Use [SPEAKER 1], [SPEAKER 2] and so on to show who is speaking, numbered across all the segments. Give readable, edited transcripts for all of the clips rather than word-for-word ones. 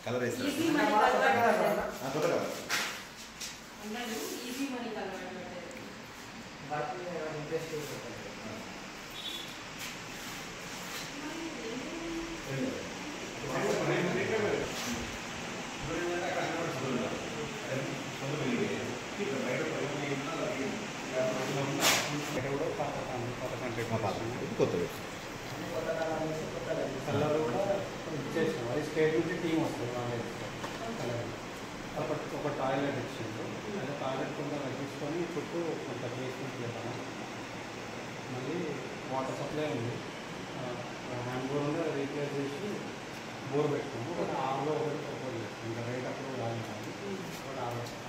[SPEAKER 1] Colour వేస్తారు కొత్త colour
[SPEAKER 2] easy money colour
[SPEAKER 3] కొత్తది కలర్ కూడా ఇచ్చేసాం. అది స్టేట్ నుంచి టీం వస్తుంది ఒక టాయిలెట్ ఇచ్చిండు. అదే టాయిలెట్ కొంత తగ్గించుకొని చుట్టూ కొంత బేస్మెంట్ చేద్దాము. మళ్ళీ వాటర్ సప్లై ఉంది, హ్యాండ్ బోర్ ఉంది, అది రీప్లేస్ చేసి బోర్ పెట్టుకున్నాము. ఒకటి ఆరులో ఒకటి ప్రపోజ్ చేస్తాం. ఇంకా రైట్ అప్పుడు రాలి ఒకటి ఆరు
[SPEAKER 1] ఉంటుంది.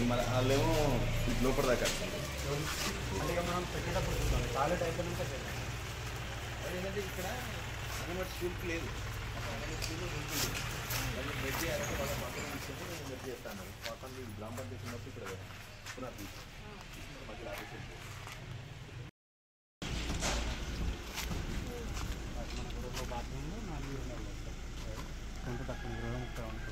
[SPEAKER 1] మన వాళ్ళేమో లోపల దాకా
[SPEAKER 3] అంటే మనం పెట్టేటప్పుడు చూద్దాం. టాయిలెట్ అయిపోయినాక చేద్దాం.
[SPEAKER 1] ఏంటంటే ఇక్కడ అంగన్వాడీ స్కూల్కి లేదు, అంగన్వాడీ స్కూల్లో ఉంటుంది. వాళ్ళు బెడ్ చేయాలంటే వాళ్ళ పక్కన తీసుకుంటే నేను బెడ్ చేస్తాను. పక్కన గ్రామ పంచాయతీ ఉన్నప్పుడు ఇక్కడ పునః మధ్యలో ఆఫీస్
[SPEAKER 3] బాత్రూంలో 4 రూమ్లు కొంత తక్కువ 20-30 ఉంటుంది.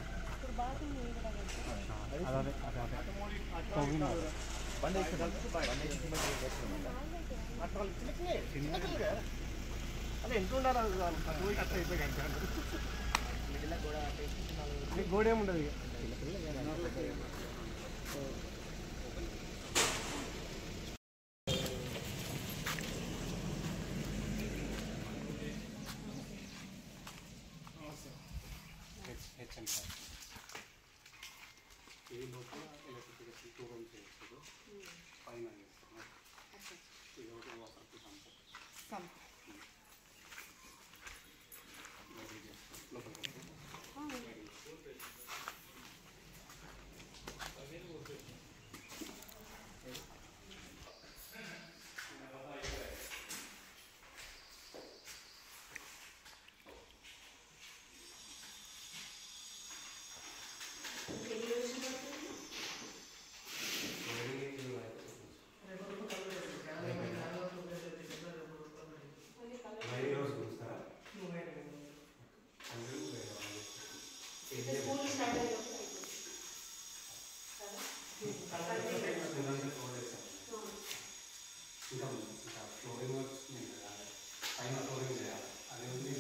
[SPEAKER 4] అదే ఎంత ఉండాలి గోడ ఏముండదు.
[SPEAKER 3] ఈ లోపల ఎలక్ట్రిసిటీ 2 రూమ్స్ చేస్తారు, పైన చేస్తారు. ఇది ఒకటి వాటర్కి సంపు ఇంకా ఫ్లోరింగ్ వర్క్స్ పైన ఫ్లోరింగ్ చేయాలి. అది ఉంది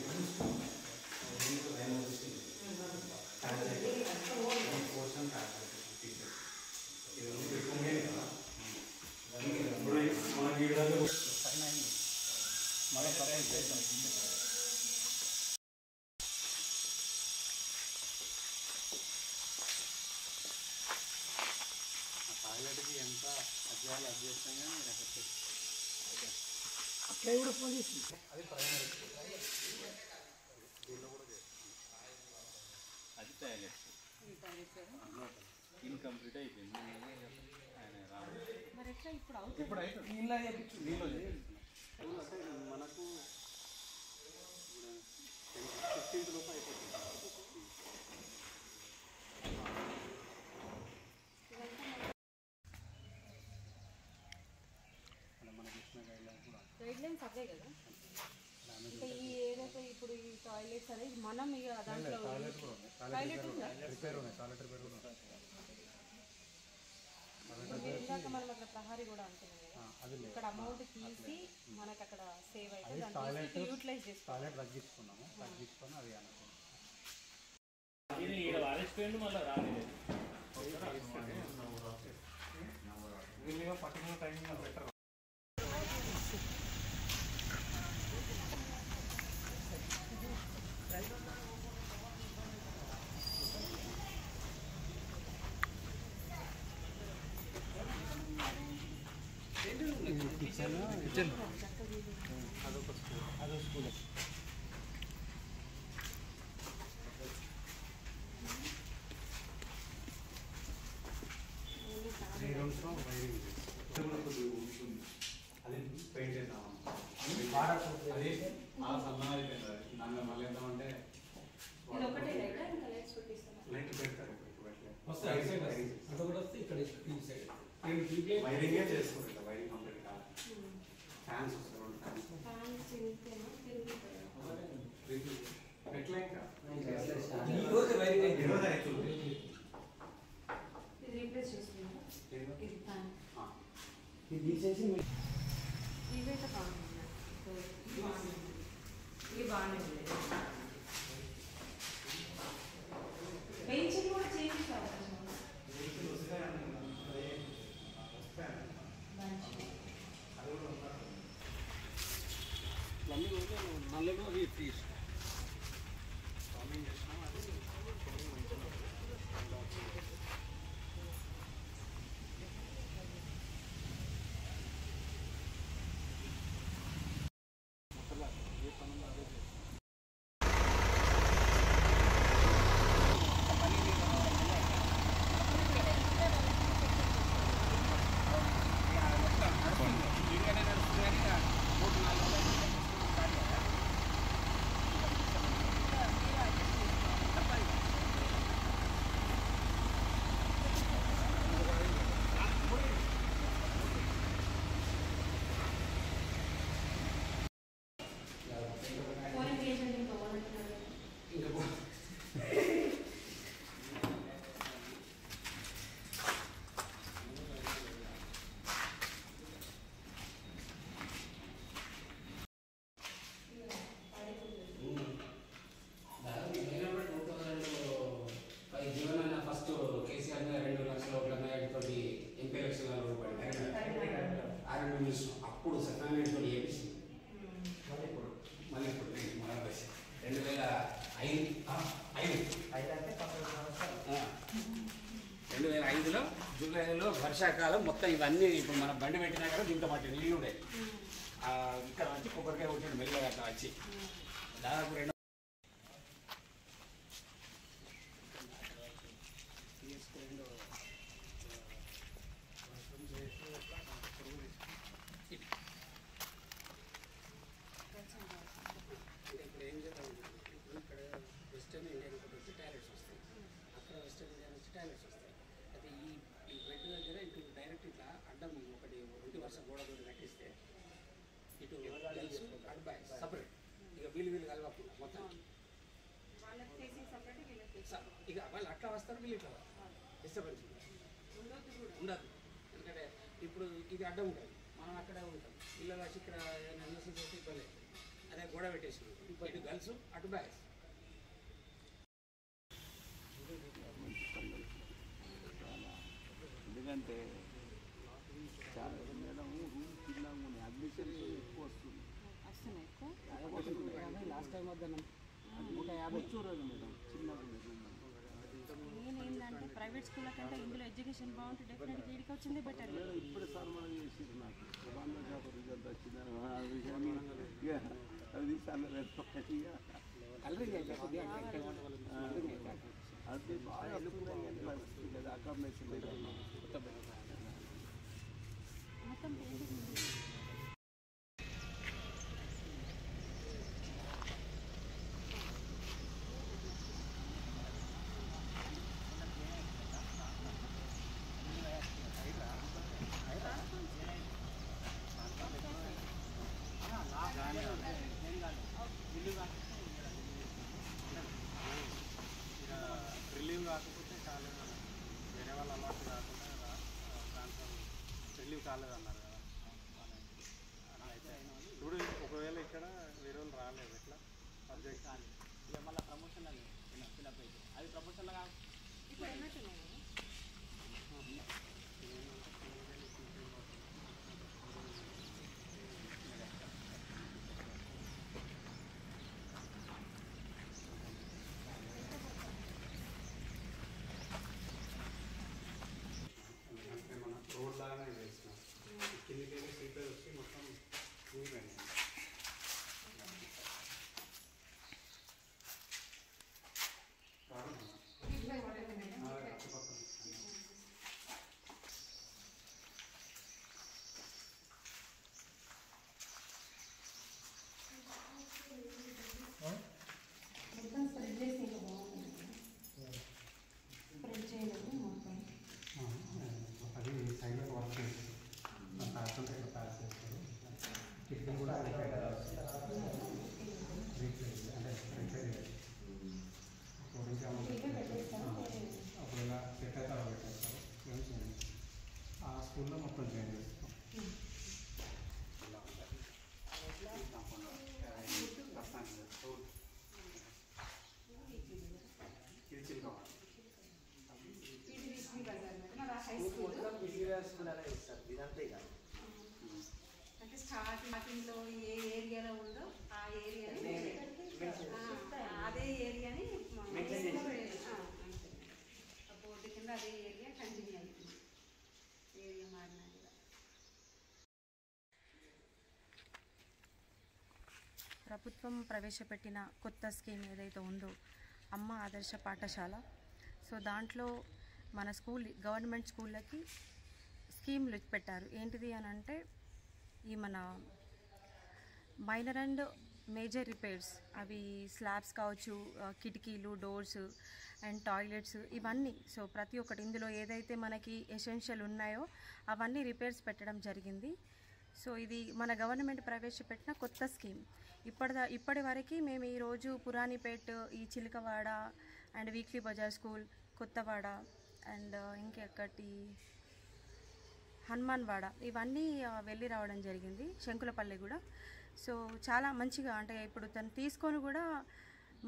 [SPEAKER 3] పోర్షన్ టాయిలెట్కి ఎంత అధ్యాయాలు అధ్యక్షం
[SPEAKER 4] అట్లా కూడా ఫోన్ చేసి
[SPEAKER 3] అది ప్రైమరీ. దీనిలో కూడా
[SPEAKER 5] అది టాయిలెట్ ఇన్కంప్లీట్ అయిపోయింది. ఆయన
[SPEAKER 2] మరి ఎట్లా ఇప్పుడు
[SPEAKER 3] ఇప్పుడు అయితే నీళ్ళు చేయించు. నీళ్ళు అంటే మనకు 15th లోపు అయిపోతుంది. మనకి ఇచ్చిన
[SPEAKER 2] గైడ్లైన్స్ అవే కదా. ఇంకా ఈ ఏదైతే ఇప్పుడు ఈ టాయిలెట్స్ అనేది మనం ఇక దాంట్లో టాయిలెట్ ఉందా? ఇందాక మనం అక్కడ ప్రహారీ కూడా అంటున్నాం కదా, ఇక్కడ అమౌంట్ తీసి మనకు అక్కడ సేవ్ అయితే దాన్ని యూటిలైజ్ చేసుకోవాలి.
[SPEAKER 3] టాయిలెట్ తగ్గించుకున్నాము, తగ్గించుకొని అది అనుకున్నాం. వీళ్ళగా పర్టికులర్ టైమింగ్ బెటర్. కిచెన్ అదొక స్కూల్. త్రీ రూమ్స్లో వైరింగ్ అది పెయింట్ చేద్దాం. అది అలా సన్నగా అయిపోయింది. దానిలో మళ్ళీ ఏంటంటే
[SPEAKER 2] ఇది ఒకటే లైటా ఇంకా లైట్స్ పెట్టిస్తారా?
[SPEAKER 3] లైట్ పెడతారు ఇప్పుడు పెట్టలేదు.
[SPEAKER 4] అదొకటి వస్తే ఇక్కడ ఈ సైడ్
[SPEAKER 3] వైరింగే చేసుకుంటారు, వైరింగ్ కంప్లీట్ కాదు. ఫ్యాన్స్ వస్తారు, 2 ఫ్యాన్స్
[SPEAKER 2] ఫ్యాన్స్ ఇంతేనా తిరుగుతాయా?
[SPEAKER 3] పెట్టలే ఇంకా
[SPEAKER 4] ఈ రోజు వైరింగ్ అయింది.
[SPEAKER 3] ఈరోజు యాక్చువల్లీ
[SPEAKER 2] ఇది రీప్లేస్ చేసుకున్నారా? ఇది ఫ్యాన్
[SPEAKER 4] ఇది తీసేసి
[SPEAKER 2] ఇవైతే బాగున్నాయి. ఇవి బాగానే ఉన్నాయి. పెన్షన్ కూడా చేంజ్ కావాలి.
[SPEAKER 4] నల్లగా అవి తీసి అప్పుడు సెకండ్ ఏపీసీ మళ్ళీ ఇప్పుడు 2005లో జూలైలో వర్షాకాలం మొత్తం ఇవన్నీ ఇప్పుడు మన బండి పెట్టినా కదా దీంతో మట్టి నీళ్ళు ఉండే ఇక్కడ వచ్చి కొబ్బరికాయ కొట్టిండు మెల్లగా అట్లా వచ్చి దాదాపు 2 వెస్టర్న్ ఇండియన్ వచ్చి టాయిలెట్స్ వస్తాయి, అక్కడ వెస్టర్న్ ఇండియన్ వచ్చి టాయిలెట్స్ వస్తాయి. అయితే ఈ బెడ్ దగ్గర ఇటు డైరెక్ట్ ఇట్లా అడ్డం ఒకటి 2 వరుస గోడ తోటి కట్టిస్తే ఇటు గర్ల్స్ అటు బాయ్స్ సపరేట్, ఇక వీళ్ళు కలవకుండా మొత్తం ఇక వాళ్ళు అట్లా వస్తారు, వీళ్ళు ఇట్లా డిస్టర్బెన్స్ ఉండదు. ఎందుకంటే ఇప్పుడు ఇది అడ్డం ఉంటుంది, మనం అక్కడే ఉంటాం, పిల్లలు వచ్చి ఇక్కడ ఎన్ఎస్సీ చేసి ఇబ్బంది. అదే గోడ పెట్టేసి ఇటు గర్ల్స్ అటు బాయ్స్.
[SPEAKER 1] ఎందుకంటే చాలా మేడం రూమ్ చిన్నగా ఉన్నాయి, అడ్మిషన్ ఎక్కువ వస్తుంది.
[SPEAKER 4] లాస్ట్ టైం వద్దాను
[SPEAKER 1] 150 చూడండి మేడం, చిన్నగా ఉంది రూమ్.
[SPEAKER 2] నేనేంటంటే ప్రైవేట్ స్కూల్ కంటే ఇందులో ఎడ్యుకేషన్ బాగుంటే డెఫినెట్గా వీడికి వచ్చింది బెటర్.
[SPEAKER 1] ఇప్పుడు సన్మానం చేసిరు నాకు ప్రబంధ జాబ్ రిజల్ట్ వచ్చిందని ఆ విషయాన్ని ఇక అది అది బాగా అనుకున్నాయి కానీ పరిస్థితి కదా, అకామిడేషన్ లేదు
[SPEAKER 2] మొత్తం
[SPEAKER 3] రిలీవ్ కాకపోతే కాలేదు, వేరే వాళ్ళు అలవాటు కాకుండా ట్రాన్స్ఫర్ రిలీవ్ కాలేదన్నారు కదా. అయితే ఇప్పుడు ఒకవేళ ఇక్కడ వేరే వాళ్ళు రాలేదు, ఎట్లా సబ్జెక్ట్ ఇక మళ్ళీ ప్రమోషన్ అది ఫిలప్ అయితే అది ప్రమోషన్లో కాదు.
[SPEAKER 2] ఇప్పుడు ఎన్నట్టున్నాయి
[SPEAKER 3] రోడ్ లాగానే వేసినాం, కిందికి వెళ్ళి స్లీపర్ వచ్చి మొత్తం ఊగిపోయినాయి.
[SPEAKER 1] స్కూల్ అలాగే ఇస్తారు ఇదంతే ఇక
[SPEAKER 2] అంటే స్టార్టింగ్లో ఏ ఏరియాలో ఉందో ఆ ఏరియాని అదే ఏరియాని బోర్డు కింద అదే ఏరియా కంటిన్యూ అవుతుంది ఏరియా మారినా కూడా. ప్రభుత్వం ప్రవేశపెట్టిన కొత్త స్కీమ్ ఏదైతే ఉందో అమ్మ ఆదర్శ పాఠశాల, సో దాంట్లో మన గవర్నమెంట్ స్కూళ్ళకి స్కీమ్లు పెట్టారు. ఏంటిది అని అంటే ఈ మన మైనర్ అండ్ మేజర్ రిపేర్స్, అవి స్లాబ్స్ కావచ్చు, కిటికీలు, డోర్స్ అండ్ టాయిలెట్స్, ఇవన్నీ. సో ప్రతి ఒక్కటి ఇందులో ఏదైతే మనకి ఎసెన్షియల్ ఉన్నాయో అవన్నీ రిపేర్స్ పెట్టడం జరిగింది. సో ఇది మన గవర్నమెంట్ ప్రవేశపెట్టిన కొత్త స్కీమ్. ఇప్పటి వరకు మేము ఈరోజు పురాణిపేట్, ఈ Chilakawada and weekly bazaar school, Kothavada and ఇంకెక్కటి హనుమాన్వాడ, ఇవన్నీ వెళ్ళి రావడం జరిగింది, శంకులపల్లి కూడా. సో చాలా మంచిగా అంటే ఇప్పుడు తను తీసుకొని కూడా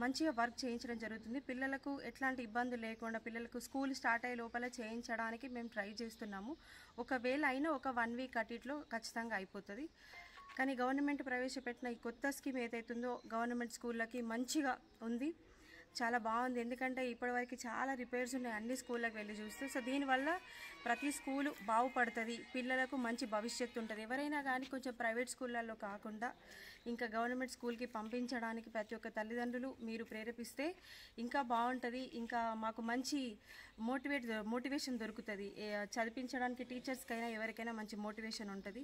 [SPEAKER 2] మంచిగా వర్క్ చేయించడం జరుగుతుంది. పిల్లలకు ఎట్లాంటి ఇబ్బంది లేకుండా పిల్లలకు స్కూల్ స్టార్ట్ అయ్యే లోపల చేయించడానికి మేము ట్రై చేస్తున్నాము. ఒకవేళ అయినా ఒక 1 వీక్ అటులో ఖచ్చితంగా అయిపోతుంది. కానీ గవర్నమెంట్ ప్రవేశపెట్టిన ఈ కొత్త స్కీమ్ ఏదైతుందో గవర్నమెంట్ స్కూళ్ళకి మంచిగా ఉంది, చాలా బాగుంది. ఎందుకంటే ఇప్పటివరకు చాలా రిపేర్స్ ఉన్నాయి అన్ని స్కూళ్ళకి వెళ్ళి చూస్తే. సో దీనివల్ల ప్రతి స్కూలు బాగుపడుతుంది, పిల్లలకు మంచి భవిష్యత్తు ఉంటుంది. ఎవరైనా కానీ కొంచెం ప్రైవేట్ స్కూళ్ళల్లో కాకుండా ఇంకా గవర్నమెంట్ స్కూల్కి పంపించడానికి ప్రతి ఒక్క తల్లిదండ్రులు మీరు ప్రేరేపిస్తే ఇంకా బాగుంటుంది. ఇంకా మాకు మంచి మోటివేషన్ దొరుకుతుంది. చదివించడానికి టీచర్స్కైనా ఎవరికైనా మంచి మోటివేషన్ ఉంటుంది.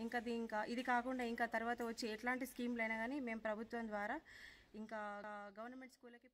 [SPEAKER 2] ఇంకా ఇది కాకుండా ఇంకా తర్వాత వచ్చి ఎట్లాంటి స్కీమ్లు అయినా కానీ మేము ప్రభుత్వం ద్వారా ఇంకా గవర్నమెంట్ స్కూళ్ళకి